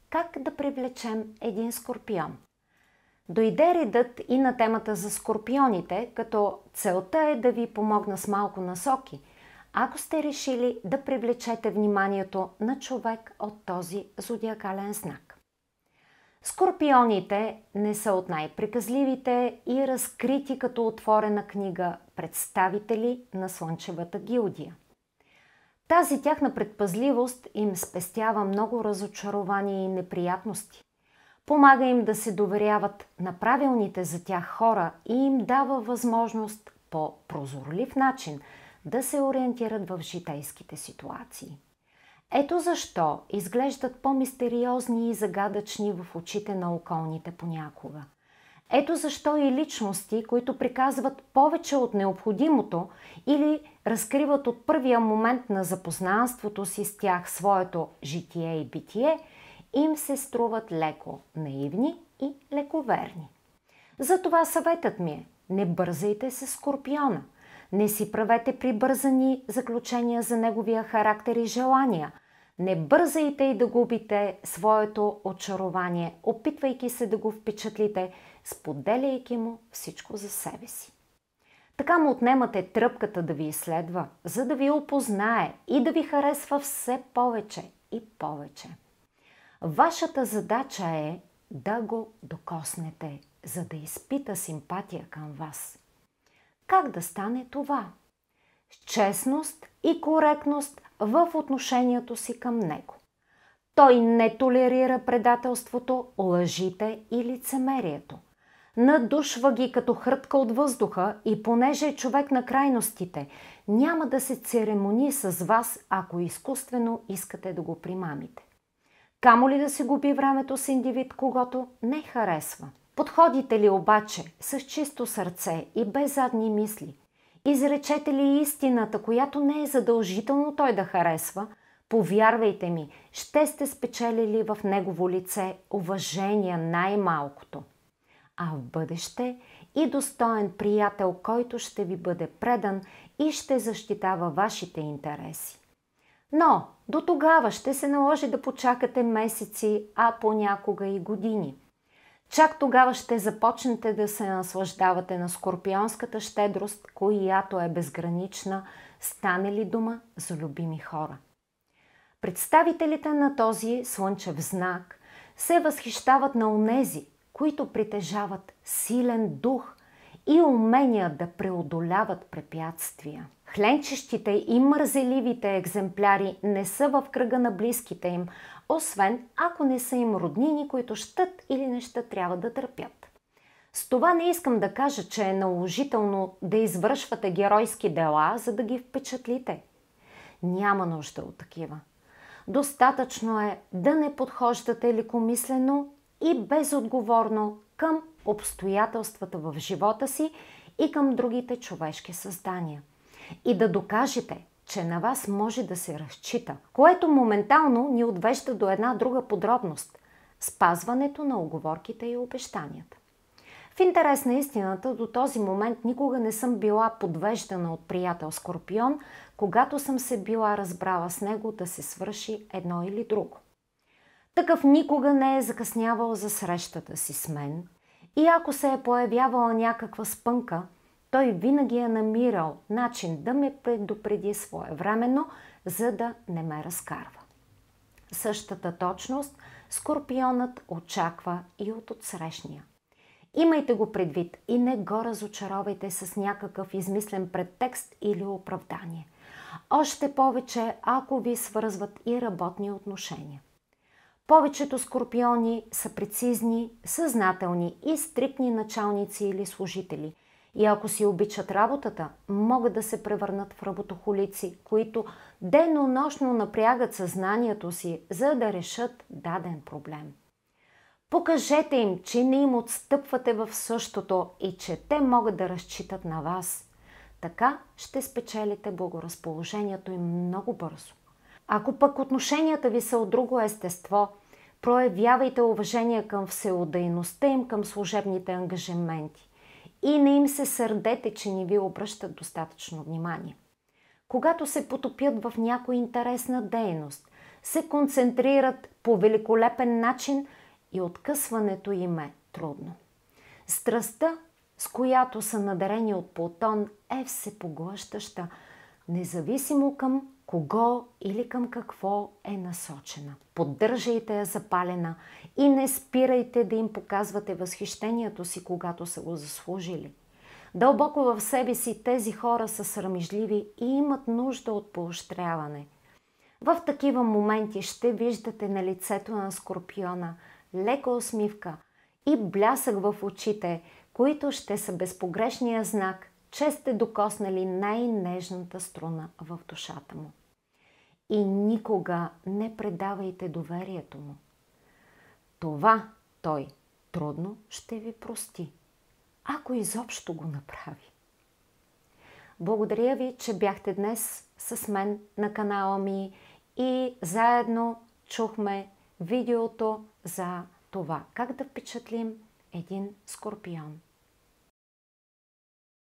как да привлечем един скорпион. Дойде редът и на темата за скорпионите, като целта е да ви помогна с малко насоки, ако сте решили да привлечете вниманието на човек от този зодиакален знак. Скорпионите не са от най-приказливите и разкрити като отворена книга представители на Слънчевата гилдия. Тази тяхна предпазливост им спестява много разочарования и неприятности. Помага им да се доверяват на правилните за тях хора и им дава възможност по прозорлив начин да се ориентират в житейските ситуации. Ето защо изглеждат по-мистериозни и загадъчни в очите на околните понякога. Ето защо и личности, които приказват повече от необходимото или разкриват от първия момент на запознанството си с тях своето житие и битие, им се струват леко наивни и лековерни. Затова съветът ми е: не бързайте с скорпиона, не си правете прибързани заключения за неговия характер и желания, не бързайте и да губите своето очарование, опитвайки се да го впечатлите, споделяйки му всичко за себе си. Така му отнемате тръпката да ви изследва, за да ви опознае и да ви харесва все повече и повече. Вашата задача е да го докоснете, за да изпита симпатия към вас. Как да стане това? С честност и коректност в отношението си към него. Той не толерира предателството, лъжите и лицемерието. Надушва ги като хрътка от въздуха и понеже е човек на крайностите, няма да се церемони с вас, ако изкуствено искате да го примамите. Камо ли да се губи времето с индивид, когото не харесва. Подходите ли обаче с чисто сърце и без задни мисли? Изречете ли истината, която не е задължително той да харесва? Повярвайте ми, ще сте спечелили в негово лице уважение най-малкото. А в бъдеще и достоен приятел, който ще ви бъде предан и ще защитава вашите интереси. Но до тогава ще се наложи да почакате месеци, а понякога и години. Чак тогава ще започнете да се наслаждавате на скорпионската щедрост, която е безгранична, стане ли дума за любими хора. Представителите на този слънчев знак се възхищават на онези, които притежават силен дух и умения да преодоляват препятствия. Хленчещите и мързеливите екземпляри не са в кръга на близките им, освен ако не са им роднини, които щат или не щат трябва да търпят. С това не искам да кажа, че е наложително да извършвате геройски дела, за да ги впечатлите. Няма нужда от такива. Достатъчно е да не подхождате лекомислено и безотговорно към обстоятелствата в живота си и към другите човешки създания. И да докажете, че на вас може да се разчита, което моментално ни отвежда до една друга подробност – спазването на уговорките и обещанията. В интерес на истината, до този момент никога не съм била подвеждана от приятел Скорпион, когато съм се била разбрала с него да се свърши едно или друго. Такъв никога не е закъснявал за срещата си с мен и ако се е появявала някаква спънка, той винаги е намирал начин да ме предупреди своевременно, за да не ме разкарва. Същата точност Скорпионът очаква и от отсрещния. Имайте го предвид и не го разочаровайте с някакъв измислен предтекст или оправдание. Още повече, ако ви свързват и работни отношения. Повечето скорпиони са прецизни, съзнателни и стриктни началници или служители. И ако си обичат работата, могат да се превърнат в работохолици, които денонощно напрягат съзнанието си, за да решат даден проблем. Покажете им, че не им отстъпвате в същото и че те могат да разчитат на вас. Така ще спечелите благоразположението им много бързо. Ако пък отношенията ви са от друго естество, проявявайте уважение към всеотдайността им към служебните ангажименти и не им се сърдете, че не ви обръщат достатъчно внимание. Когато се потопят в някоя интересна дейност, се концентрират по великолепен начин и откъсването им е трудно. Страстта, с която са надарени от Плутон, е всепоглъщаща, независимо към кого или към какво е насочена. Поддържайте я запалена и не спирайте да им показвате възхищението си, когато са го заслужили. Дълбоко в себе си тези хора са срамежливи и имат нужда от поощряване. В такива моменти ще виждате на лицето на Скорпиона лека усмивка и блясък в очите, които ще са безпогрешния знак, че сте докоснали най-нежната струна в душата му. И никога не предавайте доверието му. Това той трудно ще ви прости, ако изобщо го направи. Благодаря ви, че бяхте днес с мен на канала ми и заедно чухме видеото за това как да впечатлим един скорпион.